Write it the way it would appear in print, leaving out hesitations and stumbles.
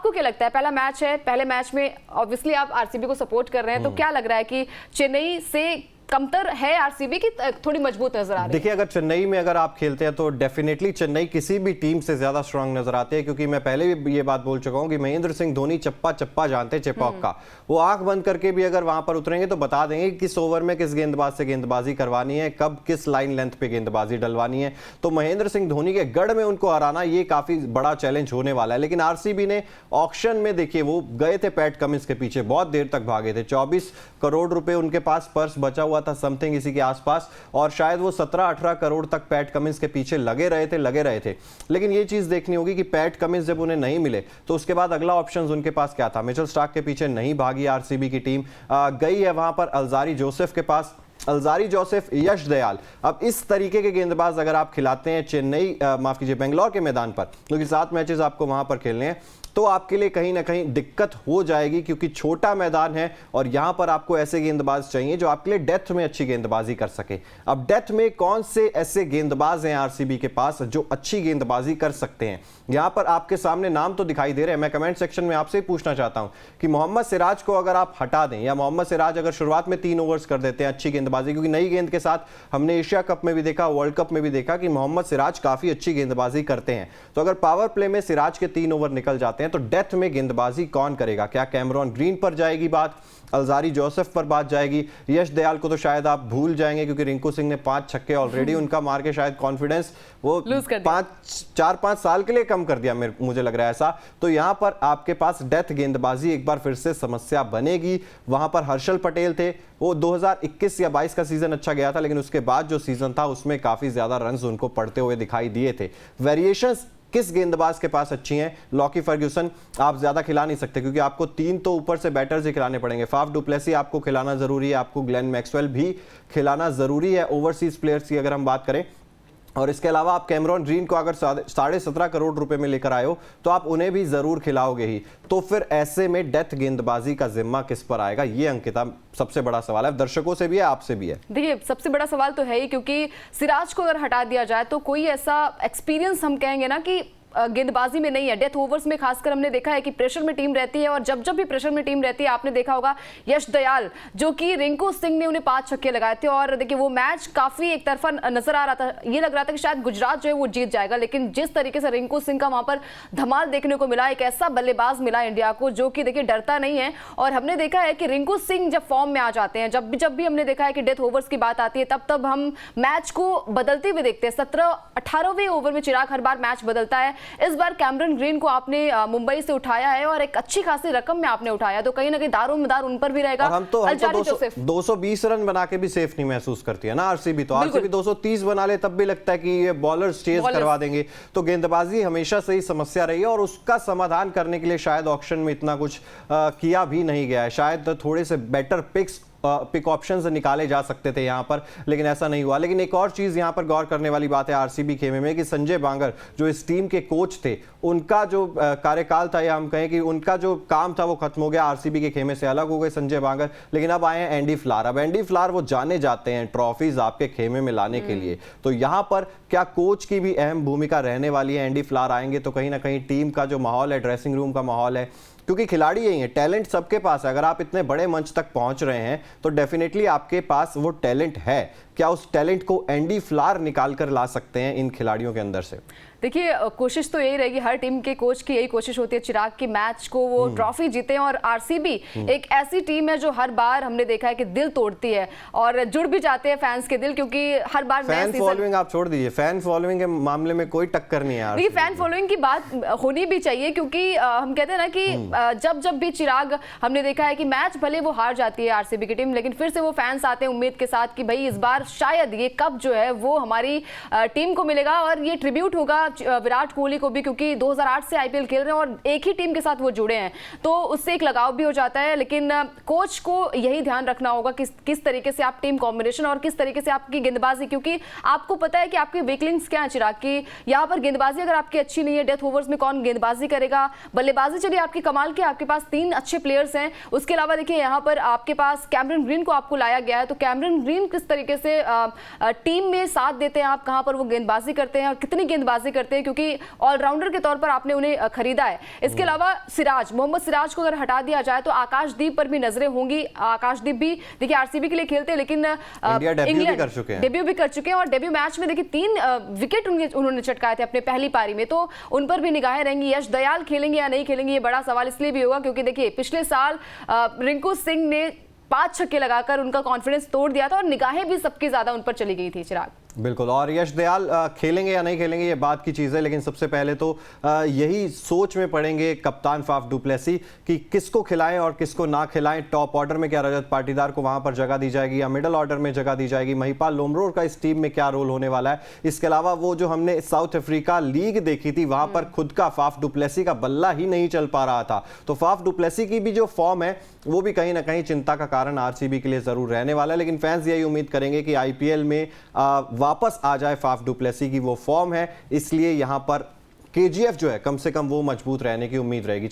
आपको क्या लगता है, पहला मैच है, पहले मैच में ऑब्वियसली आप आरसीबी को सपोर्ट कर रहे हैं, तो क्या लग रहा है कि चेन्नई से कमतर है आरसीबी की थोड़ी मजबूत नजर आ रही है? देखिए, अगर चेन्नई में अगर आप खेलते हैं तो डेफिनेटली चेन्नई किसी भी टीम से ज्यादा स्ट्रांग नजर आते हैं, क्योंकि मैं पहले भी ये बात बोल चुका हूं कि महेंद्र सिंह धोनी चप्पा चप्पा जानते हैं चेपॉक का। वो आंख बंद करके भी अगर वहां पर उतरेंगे तो बता देंगे किस ओवर में किस गेंदबाज से गेंदबाजी करवानी है, कब किस लाइन लेंथ पे गेंदबाजी डलवानी है। तो महेंद्र सिंह धोनी के गढ़ में उनको हराना ये काफी बड़ा चैलेंज होने वाला है। लेकिन आरसीबी ने ऑक्शन में देखिए वो गए थे पैट कमिंस के पीछे, बहुत देर तक भागे थे, 24 करोड़ रुपए उनके पास पर्स बचा हुआ था समथिंग इसी के आसपास, और शायद वो 17-18 करोड़ तक पैट कमिंस के पीछे लगे रहे थे। लेकिन ये चीज देखनी होगी कि पैट कमिंस जब उन्हें नहीं मिले तो उसके बाद अगला ऑप्शन उनके पास क्या था। मिचेल स्टार्क के पीछे नहीं भागी आरसीबी की टीम, गई है वहां पर अल्जारी जोसेफ के पास। अल्जारी जोसेफ, यश दयाल, अब इस तरीके के गेंदबाज अगर आप खिलाते हैं चेन्नई माफ कीजिए बेंगलोर के मैदान पर, क्योंकि 7 मैचेस आपको वहां पर खेलने हैं, तो आपके लिए कहीं ना कहीं दिक्कत हो जाएगी, क्योंकि छोटा मैदान है और यहां पर आपको ऐसे गेंदबाज चाहिए जो आपके लिए डेथ में अच्छी गेंदबाजी कर सके। अब डेथ में कौन से ऐसे गेंदबाज हैं आरसीबी के पास जो अच्छी गेंदबाजी कर सकते हैं? यहां पर आपके सामने नाम तो दिखाई दे रहे हैं। मैं कमेंट सेक्शन में आपसे पूछना चाहता हूं कि मोहम्मद सिराज को अगर आप हटा दें, या मोहम्मद सिराज अगर शुरुआत में 3 ओवर्स कर देते हैं अच्छी गेंदबाजी, क्योंकि नई गेंद के साथ हमने एशिया कप में भी देखा, वर्ल्ड कप में भी देखा कि मोहम्मद सिराज काफी अच्छी गेंदबाजी करते हैं। तो अगर पावर प्ले में सिराज के 3 ओवर निकल जाते हैं तो डेथ में गेंदबाजी कौन करेगा? क्या कैमरॉन ग्रीन पर जाएगी बात, अल्जारी जोसेफ पर बात जाएगी? यश दयाल को तो शायद आप भूल जाएंगे, क्योंकि रिंकू सिंह ने 5 छक्के ऑलरेडी उनका मार के शायद कॉन्फिडेंस वो 4-5 साल के लिए कम कर दिया, मुझे लग रहा है ऐसा। तो यहां पर आपके पास डेथ गेंदबाजी एक बार फिर से समस्या बनेगी। वहां पर हर्षल पटेल थे, वो 2021 या 22 का सीजन अच्छा गया था, लेकिन उसके बाद जो सीजन था उसमें काफी ज्यादा रन्स उनको पड़ते हुए दिखाई दिए थे। वेरिएशंस किस गेंदबाज के पास अच्छी हैं? लॉकी फर्ग्यूसन आप ज्यादा खिला नहीं सकते, क्योंकि आपको 3 तो ऊपर से बैटर्स ही खिलाने पड़ेंगे। फाफ डु प्लेसी आपको खिलाना जरूरी है, आपको ग्लेन मैक्सवेल भी खिलाना जरूरी है ओवरसीज प्लेयर्स की अगर हम बात करें। और इसके अलावा आप कैमरॉन ग्रीन को अगर 17.5 करोड़ रुपए में लेकर आए हो तो आप उन्हें भी जरूर खिलाओगे ही। तो फिर ऐसे में डेथ गेंदबाजी का जिम्मा किस पर आएगा? ये अंकिता सबसे बड़ा सवाल है, दर्शकों से भी है, आपसे भी है। देखिए, सबसे बड़ा सवाल तो है ही, क्योंकि सिराज को अगर हटा दिया जाए तो कोई ऐसा एक्सपीरियंस हम कहेंगे ना कि गेंदबाजी में नहीं है। डेथ ओवर्स में खासकर हमने देखा है कि प्रेशर में टीम रहती है, और जब जब भी प्रेशर में टीम रहती है, आपने देखा होगा यश दयाल, जो कि रिंकू सिंह ने उन्हें 5 छक्के लगाए थे, और देखिए वो मैच काफी एक तरफा नजर आ रहा था। ये लग रहा था कि शायद गुजरात जो है वो जीत जाएगा, लेकिन जिस तरीके से रिंकू सिंह का वहां पर धमाल देखने को मिला, एक ऐसा बल्लेबाज मिला इंडिया को जो कि देखिए डरता नहीं है। और हमने देखा है कि रिंकू सिंह जब फॉर्म में आ जाते हैं, जब भी हमने देखा है कि डेथ ओवर्स की बात आती है, तब हम मैच को बदलते हुए देखते हैं। 17-18वें ओवर में चिराग हर बार मैच बदलता है। इस बार कैमरन ग्रीन को आपने मुंबई से उठाया है और एक अच्छी खासी रकम में आपने उठाया, तो कहीं ना कहीं दारोमदार उन पर भी रहेगा। हम तो 220 रन बना के भी सेफ नहीं महसूस करती है ना आरसीबी। तो आरसीबी 230 बना ले तब भी लगता है कि ये बॉलर्स चेज करवा देंगे। तो गेंदबाजी हमेशा से ही समस्या रही है, और उसका समाधान करने के लिए शायद ऑक्शन में इतना कुछ किया भी नहीं गया है। शायद थोड़े से बेटर पिक ऑप्शंस निकाले जा सकते थे यहां पर, लेकिन ऐसा नहीं हुआ। लेकिन एक और चीज यहां पर गौर करने वाली बात है आरसीबी खेमे में कि संजय बांगर जो इस टीम के कोच थे, उनका जो कार्यकाल था, या हम कहें कि उनका जो काम था वो खत्म हो गया। आरसीबी के खेमे से अलग हो गए संजय बांगर, लेकिन अब आए हैं एंडी फ्लार। अब एंडी फ्लार वो जाने जाते हैं ट्रॉफीज आपके खेमे में लाने के लिए। तो यहां पर क्या कोच की भी अहम भूमिका रहने वाली है? एंडी फ्लार आएंगे तो कहीं ना कहीं टीम का जो माहौल है, ड्रेसिंग रूम का माहौल है, क्योंकि खिलाड़ी यही है, टैलेंट सबके पास है। अगर आप इतने बड़े मंच तक पहुंच रहे हैं तो डेफिनेटली आपके पास वो टैलेंट है। क्या उस टैलेंट को एंडी फ्लार निकाल कर ला सकते हैं इन खिलाड़ियों के अंदर से? देखिए, कोशिश तो यही रहेगी, हर टीम के कोच की यही कोशिश होती है चिराग की मैच को वो ट्रॉफी जीते। और आरसीबी एक ऐसी टीम है जो हर बार हमने देखा है कि दिल तोड़ती है, और जुड़ भी जाते हैं फैंस के दिल, क्योंकि हर बार फैन फॉलोइंग आप छोड़ दीजिए, फैन फॉलोइंग के मामले में कोई टक्कर नहीं है। देखिए, फैन फॉलोइंग की बात होनी भी चाहिए, क्योंकि हम कहते हैं ना कि जब भी चिराग हमने देखा है कि मैच भले वो हार जाती है आरसीबी की टीम, लेकिन फिर से वो फैंस आते हैं उम्मीद के साथ कि भाई इस बार शायद ये कप जो है वो हमारी टीम को मिलेगा। और ये ट्रिब्यूट होगा विराट कोहली को भी, क्योंकि 2008 से आईपीएल खेल रहे हैं और एक ही टीम के साथ वो जुड़े हैं, तो उससे एक लगाव भी हो जाता है। लेकिन कोच को यही ध्यान रखना होगा कि किस तरीके से आप टीम कॉम्बिनेशन और किस तरीके से आपकी गेंदबाजी, क्योंकि आपको पता है कि आपकी वीकलिंग्स क्या है चिराग की। यहाँ पर गेंदबाजी अगर आपकी अच्छी नहीं है, डेथ ओवर्स में कौन गेंदबाजी करेगा? बल्लेबाजी चलिए आपकी कमाल की, आपके पास 3 अच्छे प्लेयर्स हैं। उसके अलावा देखिए यहाँ पर आपके पास कैमरन ग्रीन को आपको लाया गया है, तो कैमरन ग्रीन किस तरीके से टीम में साथ देते हैं, आप कहाँ पर वो गेंदबाजी करते हैं और कितनी गेंदबाजी करते हैं क्योंकि ऑलराउंडर के तौर पर आपने उन्हें खरीदा है। इसके अलावा सिराज, मोहम्मद सिराज को अगर हटा दिया जाए तो आकाशदीप पर भी नजरें होंगी। आकाशदीप भी देखिए आरसीबी के लिए खेलते हैं, लेकिन इंडिया डेब्यू भी कर चुके हैं। डेब्यू भी कर चुके हैं और डेब्यू मैच में देखिए 3 विकेट उन्होंने चटकाए थे अपने पहली पारी में, तो उन पर भी निगाहें रहेंगी। यश दयाल खेलेंगे या नहीं खेलेंगे ये बड़ा सवाल इसलिए भी होगा क्योंकि देखिए पिछले साल रिंकू सिंह ने 5 छक्के लगाकर उनका कॉन्फिडेंस तोड़ दिया था और निगाहें भी सबकी ज्यादा उन पर चली गई थी। चिराग, बिल्कुल, और यश दयाल खेलेंगे या नहीं खेलेंगे ये बात की चीज़ है, लेकिन सबसे पहले तो यही सोच में पड़ेंगे कप्तान फाफ डुप्लेसी कि किसको खिलाएं और किसको ना खिलाएं। टॉप ऑर्डर में क्या रजत पाटीदार को वहां पर जगह दी जाएगी या मिडल ऑर्डर में जगह दी जाएगी, महिपाल लोमरोर का इस टीम में क्या रोल होने वाला है। इसके अलावा वो जो हमने साउथ अफ्रीका लीग देखी थी वहां पर खुद का फाफ डुप्लेसी का बल्ला ही नहीं चल पा रहा था, तो फाफ डुप्लेसी की भी जो फॉर्म है वो भी कहीं ना कहीं चिंता का कारण आरसीबी के लिए जरूर रहने वाला है। लेकिन फैंस यही उम्मीद करेंगे कि आईपीएल में वापस आ जाए फाफ डुप्लेसी की वो फॉर्म है, इसलिए यहां पर केजीएफ जो है कम से कम वो मजबूत रहने की उम्मीद रहेगी।